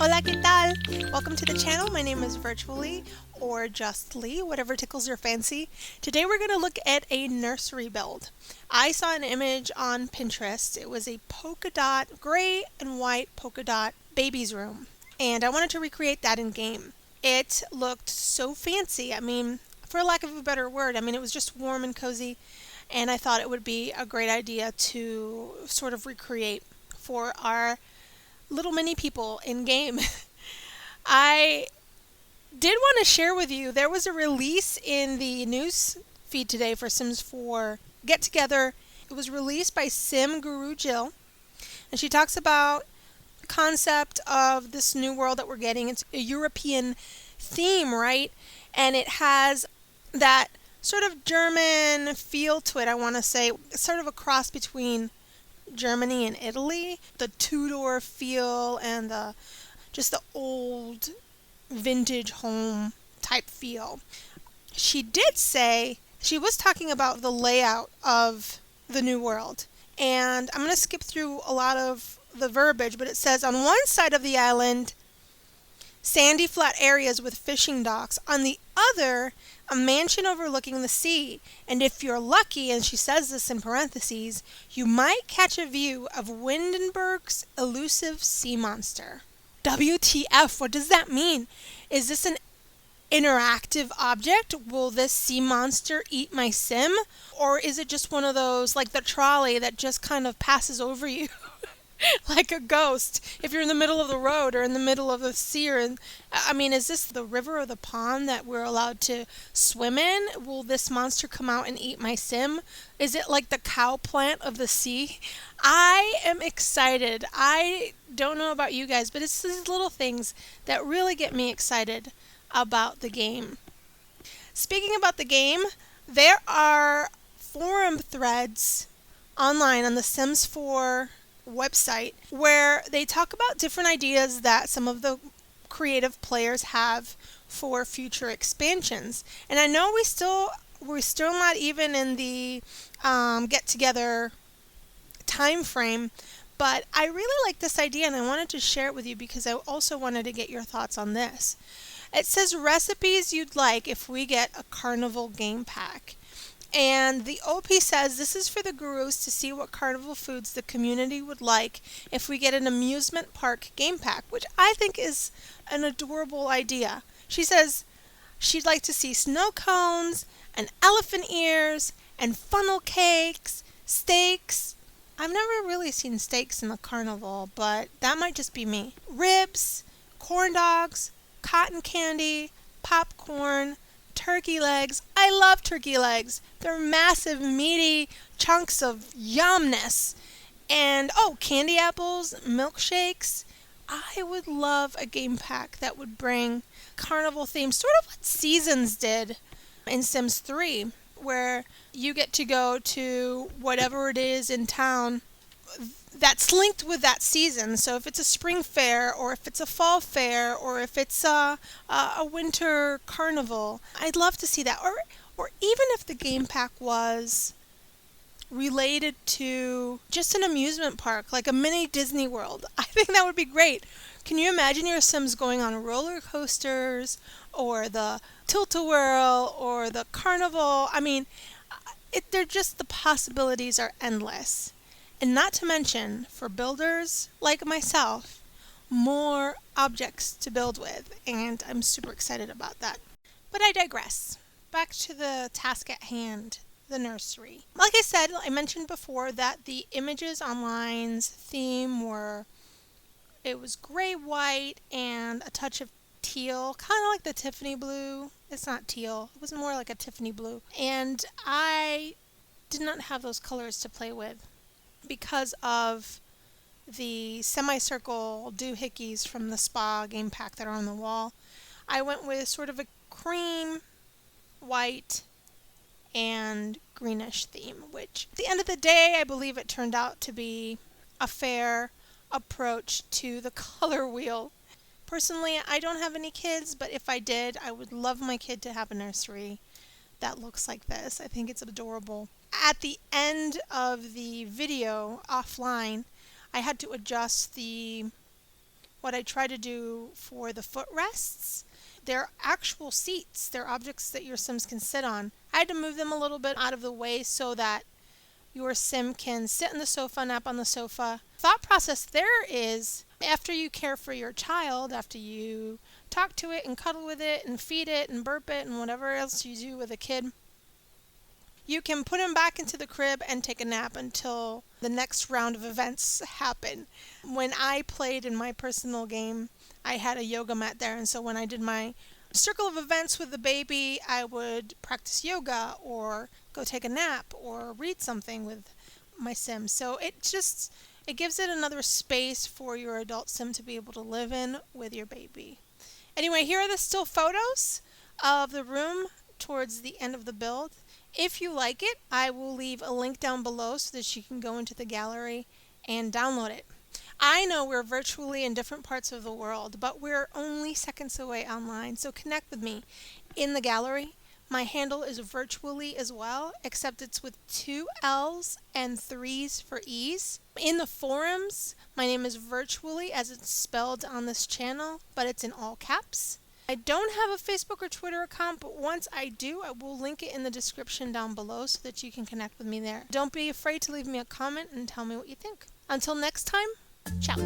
Hola, ¿qué tal? Welcome to the channel. My name is VirtuaLee, or just Lee, whatever tickles your fancy. Today we're going to look at a nursery build. I saw an image on Pinterest. It was a polka dot, gray and white polka dot baby's room, and I wanted to recreate that in game. It looked so fancy. I mean, for lack of a better word, it was just warm and cozy, and I thought it would be a great idea to sort of recreate for our little mini people in game. I did want to share with you, there was a release in the news feed today for Sims 4 Get Together. It was released by Sim Guru Jill, and she talks about the concept of this new world that we're getting. It's a European theme, right? And it has that sort of German feel to it, I want to say. It's sort of a cross between Germany and Italy. The Tudor feel and just the old vintage home type feel. She did say she was talking about the layout of the new world, and I'm going to skip through a lot of the verbiage, but it says on one side of the island, sandy flat areas with fishing docks. On the other, a mansion overlooking the sea. And if you're lucky, and she says this in parentheses, you might catch a view of Windenburg's elusive sea monster. WTF, what does that mean? Is this an interactive object? Will this sea monster eat my sim? Or is it just one of those, like the trolley that just kind of passes over you? Like a ghost, if you're in the middle of the road or in the middle of the sea. Is this the river or the pond that we're allowed to swim in? Will this monster come out and eat my sim? Is it like the cow plant of the sea? I am excited. I don't know about you guys, but it's these little things that really get me excited about the game. Speaking about the game, there are forum threads online on the Sims 4 website where they talk about different ideas that some of the creative players have for future expansions. And I know we're still not even in the get together time frame, but I really like this idea and I wanted to share it with you because I also wanted to get your thoughts on this. It says recipes you'd like if we get a carnival game pack. And the OP says this is for the gurus to see what carnival foods the community would like if we get an amusement park game pack, which I think is an adorable idea. She says she'd like to see snow cones and elephant ears and funnel cakes, steaks. I've never really seen steaks in the carnival, but that might just be me. Ribs, corn dogs, cotton candy, popcorn, turkey legs. I love turkey legs. They're massive, meaty chunks of yumness. And candy apples, milkshakes. I would love a game pack that would bring carnival themes, sort of what Seasons did in Sims 3, where you get to go to whatever it is in town that's linked with that season. So if it's a spring fair, or if it's a fall fair, or if it's a winter carnival, I'd love to see that. Or even if the game pack was related to just an amusement park, like a mini Disney World, I think that would be great. Can you imagine your Sims going on roller coasters, or the Tilt-A-Whirl, or the carnival? They're just, the possibilities are endless. And not to mention, for builders like myself, more objects to build with, and I'm super excited about that. But I digress. Back to the task at hand, the nursery. Like I said, I mentioned before that the images online's theme it was gray, white, and a touch of teal, kind of like the Tiffany blue. It's not teal. It was more like a Tiffany blue. And I did not have those colors to play with because of the semicircle doohickeys from the spa game pack that are on the wall. I went with sort of a cream, white, and greenish theme, which at the end of the day, I believe it turned out to be a fair approach to the color wheel. Personally, I don't have any kids, but if I did, I would love my kid to have a nursery that looks like this. I think it's adorable. At the end of the video offline, I had to adjust the what I try to do for the footrests, they're actual seats. They're objects that your Sims can sit on. I had to move them a little bit out of the way so that your Sim can sit on the sofa, nap on the sofa. Thought process there is, after you care for your child, after you talk to it and cuddle with it and feed it and burp it and whatever else you do with a kid, you can put him back into the crib and take a nap until the next round of events happen. When I played in my personal game, I had a yoga mat there, and so when I did my circle of events with the baby, I would practice yoga or go take a nap or read something with my Sim. So it gives it another space for your adult Sim to be able to live in with your baby. Anyway, here are the still photos of the room towards the end of the build. If you like it, I will leave a link down below so that you can go into the gallery and download it. I know we're virtually in different parts of the world, but we're only seconds away online, so connect with me in the gallery. My handle is VirtuaLee as well, except it's with 2 L's and 3's for E's. In the forums, my name is VirtuaLee as it's spelled on this channel, but it's in all caps. I don't have a Facebook or Twitter account, but once I do, I will link it in the description down below so that you can connect with me there. Don't be afraid to leave me a comment and tell me what you think. Until next time, ciao.